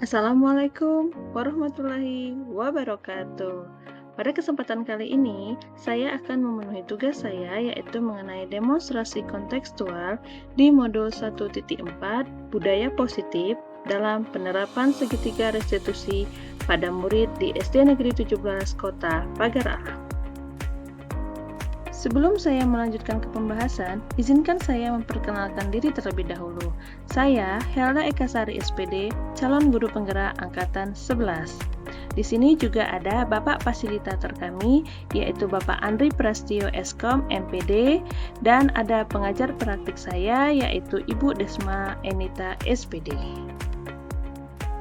Assalamualaikum warahmatullahi wabarakatuh. Pada kesempatan kali ini, saya akan memenuhi tugas saya yaitu mengenai demonstrasi kontekstual di modul 1.4 Budaya Positif dalam penerapan segitiga restitusi pada murid di SD Negeri 17 Kota Pagar Alam. Sebelum saya melanjutkan ke pembahasan, izinkan saya memperkenalkan diri terlebih dahulu. Saya Helda Ekasari SPD, calon guru penggerak angkatan 11. Di sini juga ada Bapak Fasilitator kami, yaitu Bapak Andri Prastio Eskom MPD, dan ada pengajar praktik saya, yaitu Ibu Desma Enita SPD.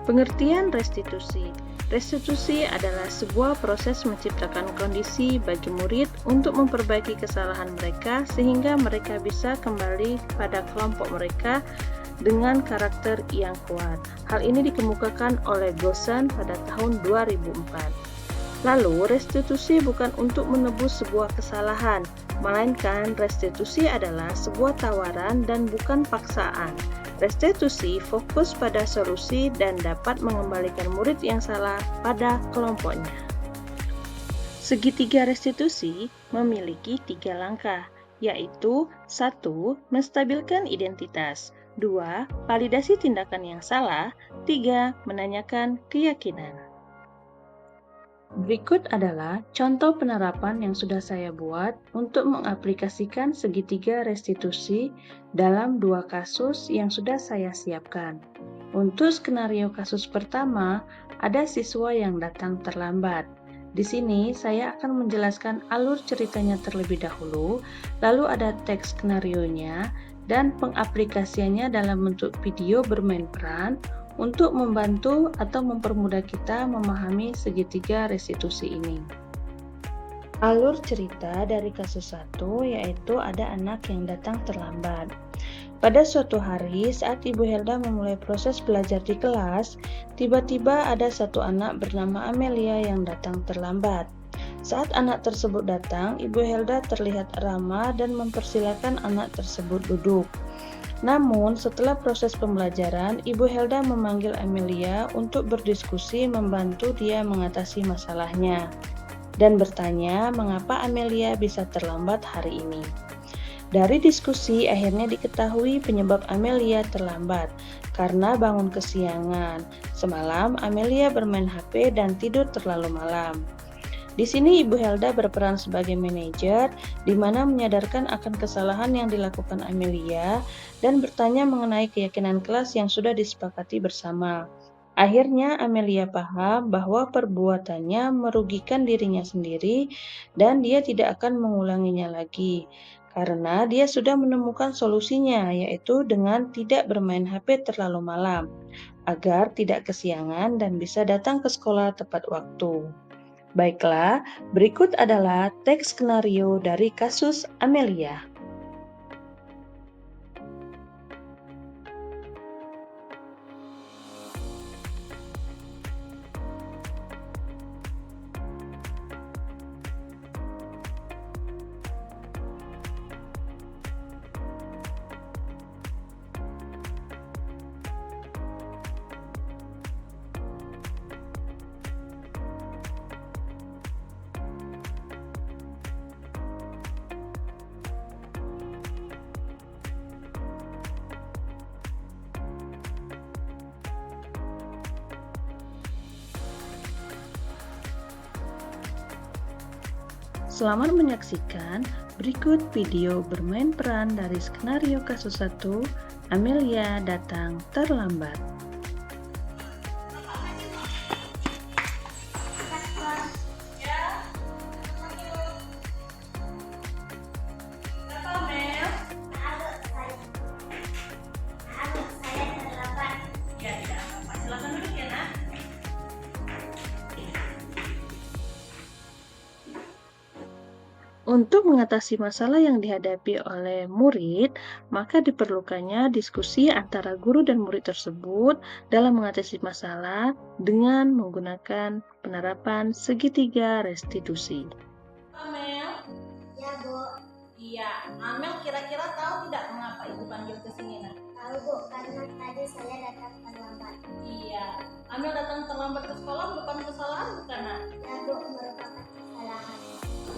Pengertian restitusi. Restitusi adalah sebuah proses menciptakan kondisi bagi murid untuk memperbaiki kesalahan mereka sehingga mereka bisa kembali pada kelompok mereka dengan karakter yang kuat. Hal ini dikemukakan oleh Gosen pada tahun 2004. Lalu, restitusi bukan untuk menebus sebuah kesalahan, melainkan restitusi adalah sebuah tawaran dan bukan paksaan. Restitusi fokus pada solusi dan dapat mengembalikan murid yang salah pada kelompoknya. Segitiga restitusi memiliki 3 langkah, yaitu 1. Menstabilkan identitas, 2. Validasi tindakan yang salah, 3. Menanyakan keyakinan. Berikut adalah contoh penerapan yang sudah saya buat untuk mengaplikasikan segitiga restitusi dalam 2 kasus yang sudah saya siapkan. Untuk skenario kasus pertama, ada siswa yang datang terlambat. Di sini saya akan menjelaskan alur ceritanya terlebih dahulu, lalu ada teks skenarionya, dan pengaplikasiannya dalam bentuk video bermain peran untuk membantu atau mempermudah kita memahami segitiga restitusi ini. Alur cerita dari kasus 1 yaitu ada anak yang datang terlambat. Pada suatu hari saat Ibu Helda memulai proses belajar di kelas, tiba-tiba ada satu anak bernama Amelia yang datang terlambat. Saat anak tersebut datang, Ibu Helda terlihat ramah dan mempersilakan anak tersebut duduk. Namun, setelah proses pembelajaran, Ibu Helda memanggil Amelia untuk berdiskusi membantu dia mengatasi masalahnya dan bertanya mengapa Amelia bisa terlambat hari ini. Dari diskusi, akhirnya diketahui penyebab Amelia terlambat karena bangun kesiangan. Semalam, Amelia bermain HP dan tidur terlalu malam. Di sini Ibu Helda berperan sebagai manajer, di mana menyadarkan akan kesalahan yang dilakukan Amelia dan bertanya mengenai keyakinan kelas yang sudah disepakati bersama. Akhirnya Amelia paham bahwa perbuatannya merugikan dirinya sendiri dan dia tidak akan mengulanginya lagi. Karena dia sudah menemukan solusinya, yaitu dengan tidak bermain HP terlalu malam, agar tidak kesiangan dan bisa datang ke sekolah tepat waktu. Baiklah, berikut adalah teks skenario dari kasus Amelia. Selamat menyaksikan, berikut video bermain peran dari skenario kasus 1, Amelia datang terlambat. Untuk mengatasi masalah yang dihadapi oleh murid, maka diperlukannya diskusi antara guru dan murid tersebut dalam mengatasi masalah dengan menggunakan penerapan segitiga restitusi. Amel? Ya, Bu. Iya, Amel kira-kira tahu tidak mengapa Ibu panggil ke sini, Nak? Tahu, Bu, karena tadi saya datang terlambat. Iya. terlambat ke sekolah merupakan kesalahan bukan, Nak? Ya, Bu, merupakan kesalahan.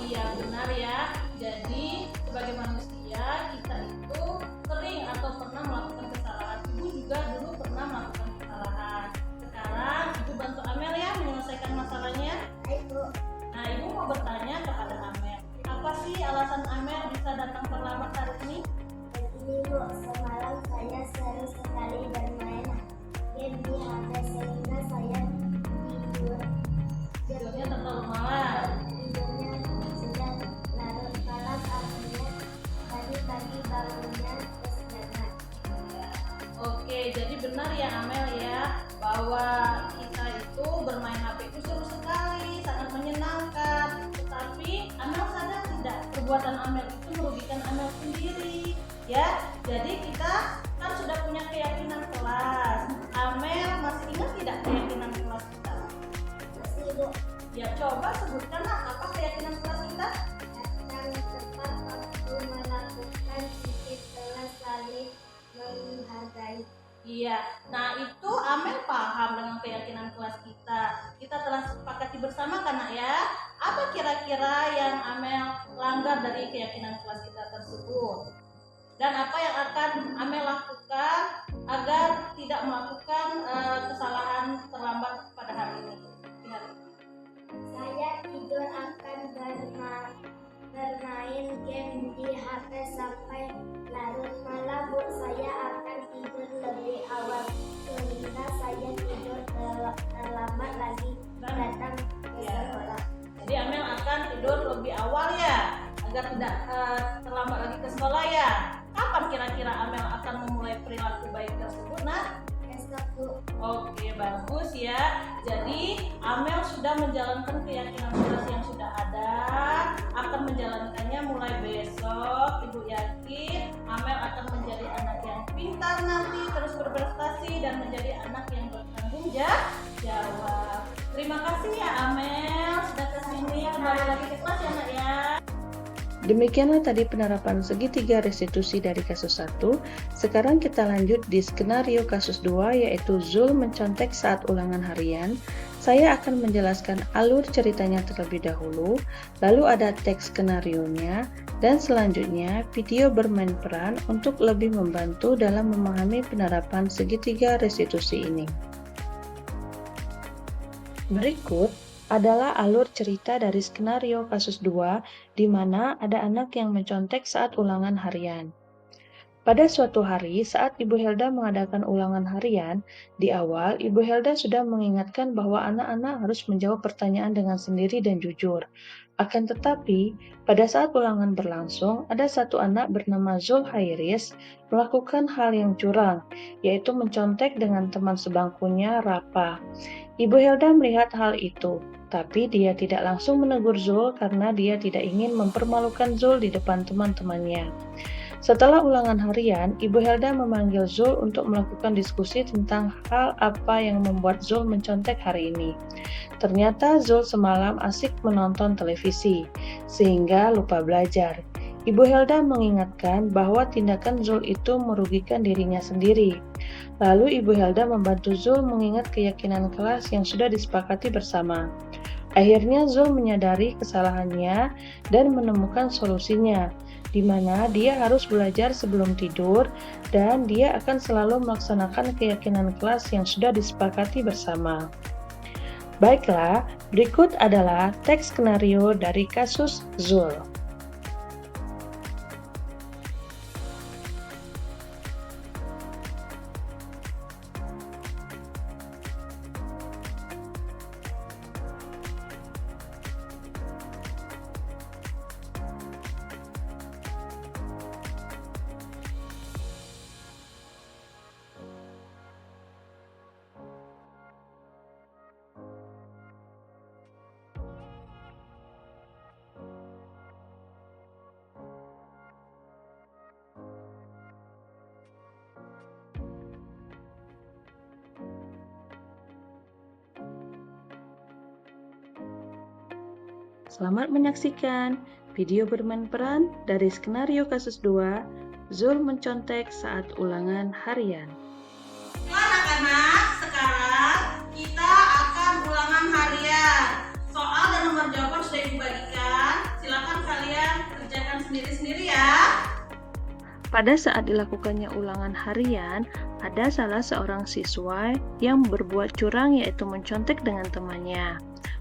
Iya, benar ya. Jadi, sebagai manusia, kita itu sering atau pernah melakukan kesalahan. Ibu juga dulu pernah melakukan kesalahan. Sekarang, Ibu bantu Amel ya menyelesaikan masalahnya. Baik, Bu. Nah, Ibu mau bertanya kepada Amel. Apa sih alasan Amel bisa datang terlambat hari ini? Begini, Bu, semalam saya seru sekali bermain game di HP sehingga saya tidur. Tidurnya terlalu malam. Tidurnya sudah larut malam, akhirnya tadi pagi bangunnya kesiangan. Oke, jadi benar ya Amel ya, bahwa kita itu bermain HP itu seru sekali, sangat menyenangkan. Tetapi Amel sadar tidak, perbuatan Amel itu merugikan Amel sendiri. Ya, jadi kita kan sudah punya keyakinan kelas. Amel masih ingat tidak keyakinan kelas kita? Masih, Bu, Ya, coba sebutkan apa keyakinan kelas kita? akan tepat waktu melakukan sisir kelas saling menghargai. Iya, nah itu Amel paham dengan keyakinan kelas kita. Kita telah sepakati bersama kan, Nak ya? Apa kira-kira yang Amel langgar dari keyakinan kelas kita tersebut? Dan apa yang akan Amel lakukan agar tidak melakukan kesalahan terlambat pada hari ini? Lihat. Saya tidur akan bermain game di HP sampai larut malam, Bu. Saya akan tidur lebih awal sehingga saya tidur terlambat lagi datang ke sekolah. Jadi Amel akan tidur lebih awal ya, agar tidak terlambat lagi ke sekolah ya. Kapan kira-kira Amel akan memulai perilaku baik tersebut, Nak? Besok, Bu. Oke, bagus ya. Jadi Amel sudah menjalankan keyakinan kelas yang sudah ada, akan menjalankannya mulai besok. Ibu yakin Amel akan menjadi anak yang pintar nanti, terus berprestasi dan menjadi anak yang bertanggung jawab. Terima kasih ya Amel sudah kesini. Kembali lagi ke kelas ya, Nak ya. Demikianlah tadi penerapan segitiga restitusi dari kasus 1. Sekarang kita lanjut di skenario kasus 2, yaitu Zul mencontek saat ulangan harian. Saya akan menjelaskan alur ceritanya terlebih dahulu, lalu ada teks skenarionya, dan selanjutnya video bermain peran untuk lebih membantu dalam memahami penerapan segitiga restitusi ini. Berikut adalah alur cerita dari skenario kasus 2, di mana ada anak yang mencontek saat ulangan harian. Pada suatu hari, saat Ibu Helda mengadakan ulangan harian, di awal Ibu Helda sudah mengingatkan bahwa anak-anak harus menjawab pertanyaan dengan sendiri dan jujur. Akan tetapi, pada saat ulangan berlangsung, ada satu anak bernama Zul Hairis melakukan hal yang curang, yaitu mencontek dengan teman sebangkunya, Rapa. Ibu Helda melihat hal itu, tapi dia tidak langsung menegur Zul karena dia tidak ingin mempermalukan Zul di depan teman-temannya. Setelah ulangan harian, Ibu Helda memanggil Zul untuk melakukan diskusi tentang hal apa yang membuat Zul mencontek hari ini. Ternyata Zul semalam asik menonton televisi, sehingga lupa belajar. Ibu Helda mengingatkan bahwa tindakan Zul itu merugikan dirinya sendiri. Lalu Ibu Helda membantu Zul mengingat keyakinan kelas yang sudah disepakati bersama. Akhirnya Zul menyadari kesalahannya dan menemukan solusinya, di mana dia harus belajar sebelum tidur dan dia akan selalu melaksanakan keyakinan kelas yang sudah disepakati bersama. Baiklah, berikut adalah teks skenario dari kasus Zul. Selamat menyaksikan video bermain peran dari skenario kasus 2, Zul mencontek saat ulangan harian. Anak-anak, sekarang kita akan Pada saat dilakukannya ulangan harian, ada salah seorang siswa yang berbuat curang yaitu mencontek dengan temannya.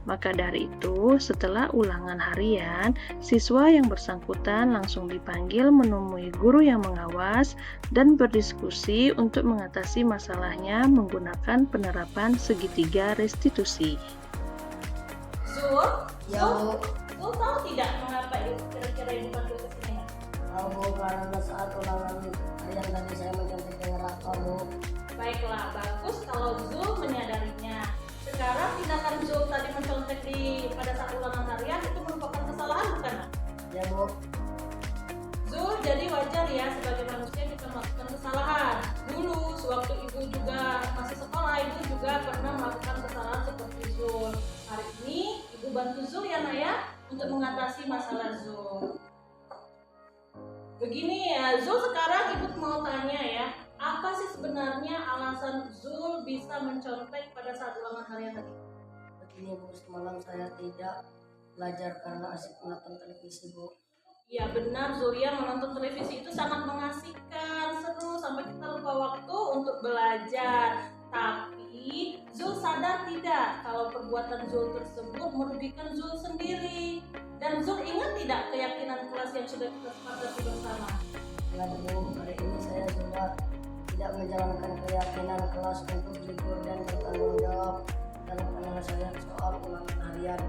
Maka dari itu, setelah ulangan harian, siswa yang bersangkutan langsung dipanggil menemui guru yang mengawas dan berdiskusi untuk mengatasi masalahnya menggunakan penerapan segitiga restitusi. Zul, Ya, Bu. Zul tahu tidak mengapa kira-kira ibu panggil ke sini? Tahu, Bu, karena saat ulangan harian tadi saya mencontek dengan Rafa, Bu. Baiklah, bagus kalau Zul menyadarinya. Sekarang tindakan Zul tadi mencontek pada saat ulangan harian itu merupakan kesalahan, bukan? Ya, Bu. Zul, jadi wajar ya sebagai manusia kita melakukan kesalahan. Dulu, sewaktu ibu juga masih sekolah, ibu juga pernah melakukan kesalahan seperti Zul. Hari ini, ibu bantu Zul ya, Naya, untuk mengatasi masalah Zul. Begini ya, Zul, sekarang ibu mau tanya ya, apa sih sebenarnya alasan Zul bisa mencontek pada saat ulangan harian tadi? Begini, Bu, semalam saya tidak belajar karena asik menonton televisi, Bu. Ya benar, Zulia, menonton televisi itu sangat mengasihkan, seru sampai kita lupa waktu untuk belajar. Tapi Zul sadar tidak kalau perbuatan Zul tersebut merugikan Zul sendiri. Dan Zul ingat tidak keyakinan kelas yang sudah kita sepakati bersama? Ya, Bu, hari ini saya sudah tidak menjalankan keyakinan kelas untuk jujur dan bertanggung jawab dalam penyelesaian soal ulangan harian.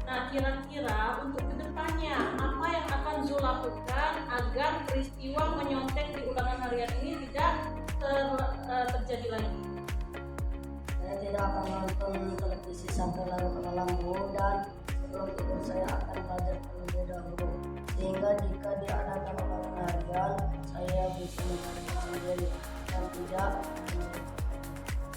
Nah, kira-kira untuk kedepannya apa yang akan Zul lakukan agar peristiwa menyontek di ulangan harian ini tidak terjadi lagi? Saya tidak akan menonton televisi sampai larut malam, Bu, dan sebelum tidur saya akan belajar terlebih dahulu. Sehingga jika diadakan ulangan harian, saya bisa mencari sendiri dan tidak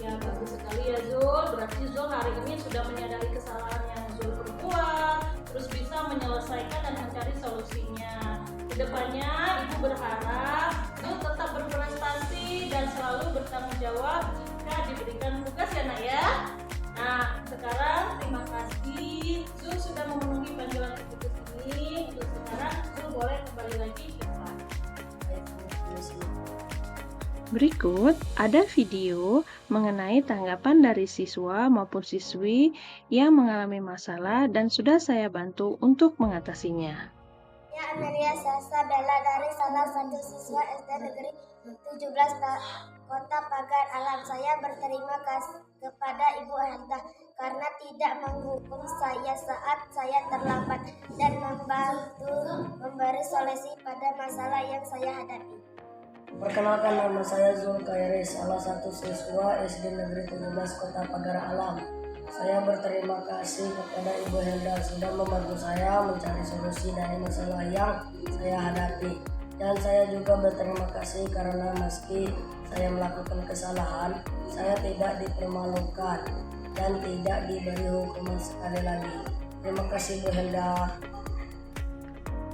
Ya, bagus sekali ya Zul. Berarti Zul hari ini sudah menyadari kesalahan yang Zul perbuat, terus bisa menyelesaikan dan mencari solusinya. Kedepannya, Ibu berharap Zul tetap berprestasi dan selalu bertanggung jawab jika diberikan tugas ya, Nak ya. Nah, sekarang terima kasih Zul sudah memenuhi panggilan Ibu ke sini. Untuk sekarang Zul boleh kembali lagi ke kelas. Berikut ada video mengenai tanggapan dari siswa maupun siswi yang mengalami masalah dan sudah saya bantu untuk mengatasinya. Ya, Amelia Sasa Bella dari salah satu siswa SD Negeri 17 Kota Pagar Alam. Saya berterima kasih kepada Ibu Helda karena tidak menghukum saya saat saya terlambat dan membantu memberi solusi pada masalah yang saya hadapi. Perkenalkan, nama saya Zul Khairi, salah satu siswa SD Negeri 17 Kota Pagar Alam. Saya berterima kasih kepada Ibu Helda sudah membantu saya mencari solusi dari masalah yang saya hadapi. Dan saya juga berterima kasih karena meski saya melakukan kesalahan, saya tidak dipermalukan dan tidak diberi hukuman sekali lagi. Terima kasih, Bu Helda.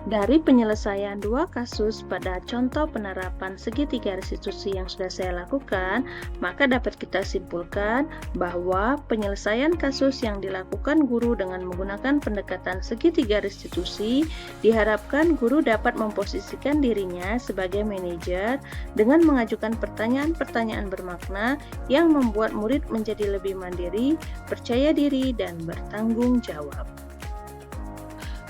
Dari penyelesaian dua kasus pada contoh penerapan segitiga restitusi yang sudah saya lakukan, maka dapat kita simpulkan bahwa penyelesaian kasus yang dilakukan guru dengan menggunakan pendekatan segitiga restitusi diharapkan guru dapat memposisikan dirinya sebagai manajer dengan mengajukan pertanyaan-pertanyaan bermakna yang membuat murid menjadi lebih mandiri, percaya diri, dan bertanggung jawab.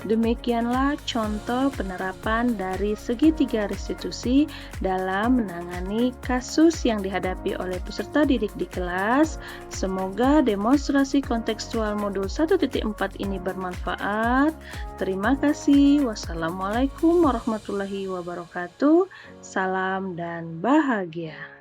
Demikianlah contoh penerapan dari segitiga restitusi dalam menangani kasus yang dihadapi oleh peserta didik di kelas. Semoga demonstrasi kontekstual modul 1.4 ini bermanfaat. Terima kasih. Wassalamualaikum warahmatullahi wabarakatuh. Salam dan bahagia.